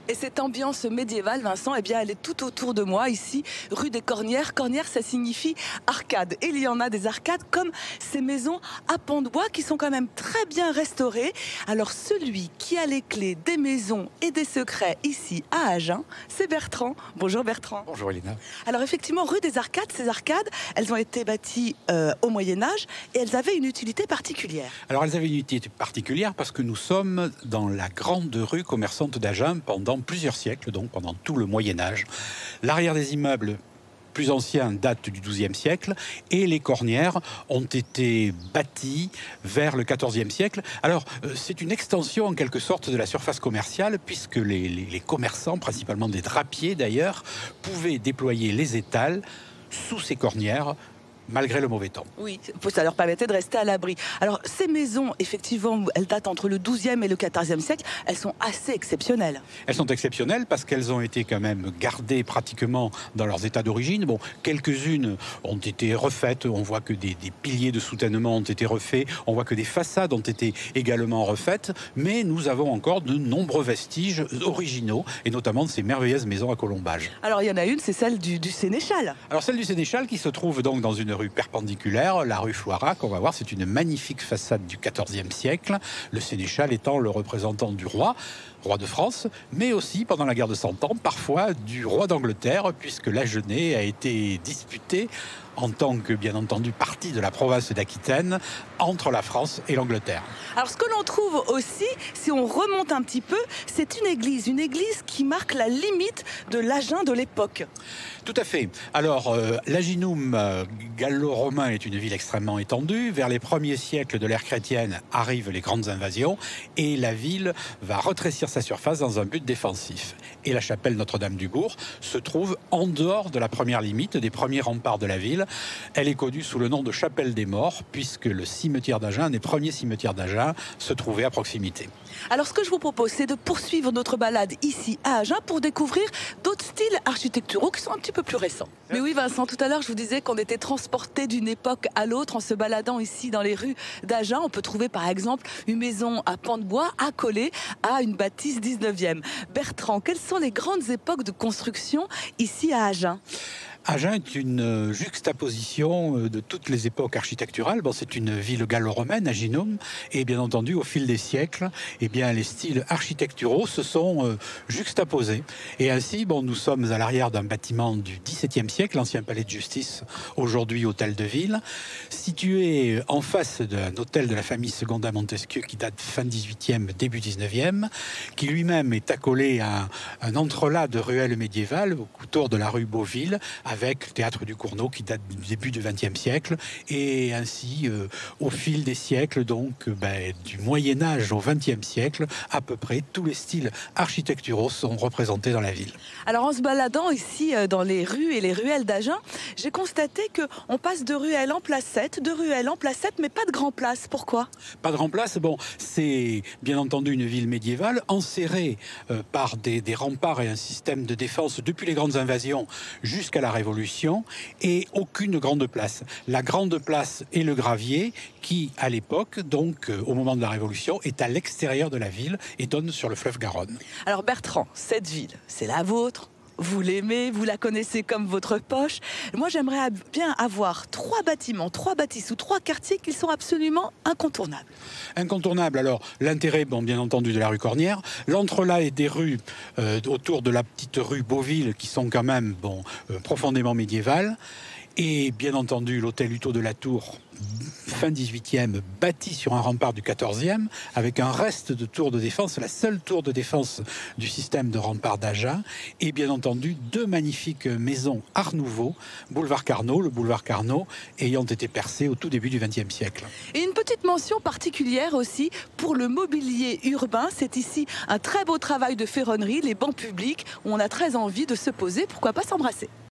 Et cette ambiance médiévale, Vincent, eh bien, elle est tout autour de moi, ici, rue des Cornières. Cornières, ça signifie arcade. Et il y en a des arcades comme ces maisons à pans de bois qui sont quand même très bien restaurées. Alors, celui qui a les clés des maisons et des secrets ici à Agen, c'est Bertrand. Bonjour Bertrand. Bonjour Elina. Alors effectivement, rue des Arcades, ces arcades, elles ont été bâties au Moyen-Âge et elles avaient une utilité particulière. Alors elles avaient une utilité particulière parce que nous sommes dans la grande rue commerçante d'Agen pendant plusieurs siècles, donc pendant tout le Moyen-Âge. L'arrière des immeubles plus anciens date du XIIe siècle et les cornières ont été bâties vers le XIVe siècle. Alors, c'est une extension en quelque sorte de la surface commerciale puisque les commerçants, principalement des drapiers d'ailleurs, pouvaient déployer les étals sous ces cornières malgré le mauvais temps. Oui, ça leur permettait de rester à l'abri. Alors, ces maisons, effectivement, elles datent entre le XIIe et le XIVe siècle, elles sont assez exceptionnelles. Elles sont exceptionnelles parce qu'elles ont été quand même gardées pratiquement dans leurs états d'origine. Bon, quelques-unes ont été refaites, on voit que des piliers de soutènement ont été refaits, on voit que des façades ont été également refaites, mais nous avons encore de nombreux vestiges originaux, et notamment de ces merveilleuses maisons à colombages. Alors, il y en a une, c'est celle du Sénéchal. Alors, celle du Sénéchal qui se trouve donc dans une rue perpendiculaire, la rue Floirac, on va voir, c'est une magnifique façade du XIVe siècle, le Sénéchal étant le représentant du roi de France, mais aussi pendant la guerre de Cent Ans, parfois du roi d'Angleterre, puisque l'Agenais a été disputé en tant que, bien entendu, partie de la province d'Aquitaine entre la France et l'Angleterre. Alors, ce que l'on trouve aussi, si on remonte un petit peu, c'est une église qui marque la limite de l'Agen de l'époque. Tout à fait. Alors, l'Aginum gallo-romain est une ville extrêmement étendue. Vers les premiers siècles de l'ère chrétienne arrivent les grandes invasions et la ville va rétrécir sa surface dans un but défensif. Et la chapelle Notre-Dame-du-Bourg se trouve en dehors de la première limite, des premiers remparts de la ville. Elle est connue sous le nom de chapelle des morts, puisque le cimetière d'Agen, un des premiers cimetières d'Agen, se trouvait à proximité. Alors, ce que je vous propose, c'est de poursuivre notre balade ici à Agen pour découvrir d'autres styles architecturaux qui sont un petit peu plus récents. Mais oui, Vincent, tout à l'heure, je vous disais qu'on était transporté d'une époque à l'autre en se baladant ici dans les rues d'Agen. On peut trouver, par exemple, une maison à pans de bois accolée à une bâtisse 19e. Bertrand, quelles sont les grandes époques de construction ici à Agen ? Agen est une juxtaposition de toutes les époques architecturales. Bon, c'est une ville gallo-romaine, Aginum, et bien entendu, au fil des siècles, eh bien, les styles architecturaux se sont juxtaposés. Et ainsi, bon, nous sommes à l'arrière d'un bâtiment du XVIIe siècle, l'ancien palais de justice, aujourd'hui hôtel de ville, situé en face d'un hôtel de la famille Secondat Montesquieu qui date fin XVIIIe, début XIXe, qui lui-même est accolé à un entrelac de ruelles médiévales autour de la rue Beauville, avec le théâtre du Cournot qui date du début du XXe siècle, et ainsi au fil des siècles, donc du Moyen-Âge au XXe siècle, à peu près tous les styles architecturaux sont représentés dans la ville. Alors en se baladant ici dans les rues et les ruelles d'Agen, j'ai constaté qu'on passe de ruelle en placette, mais pas de grand place. Pourquoi ? Pas de grand place, bon, c'est bien entendu une ville médiévale enserrée par des remparts et un système de défense depuis les grandes invasions jusqu'à la Révolution, et aucune grande place. La grande place est le Gravier qui, à l'époque, donc au moment de la Révolution, est à l'extérieur de la ville et donne sur le fleuve Garonne. Alors Bertrand, cette ville, c'est la vôtre ? Vous l'aimez, vous la connaissez comme votre poche. Moi, j'aimerais bien avoir 3 bâtiments, 3 bâtisses ou 3 quartiers qui sont absolument incontournables. Incontournables, alors l'intérêt, bon, bien entendu, de la rue Cornière, l'entrelac et des rues autour de la petite rue Beauville qui sont quand même profondément médiévales. Et bien entendu, l'hôtel Hutto de la Tour, fin 18e, bâti sur un rempart du 14e, avec un reste de tour de défense, la seule tour de défense du système de rempart d'Agen. Et bien entendu, 2 magnifiques maisons Art Nouveau, boulevard Carnot, le boulevard Carnot, ayant été percé au tout début du XXe siècle. Et une petite mention particulière aussi pour le mobilier urbain. C'est ici un très beau travail de ferronnerie, les bancs publics, où on a très envie de se poser, pourquoi pas s'embrasser.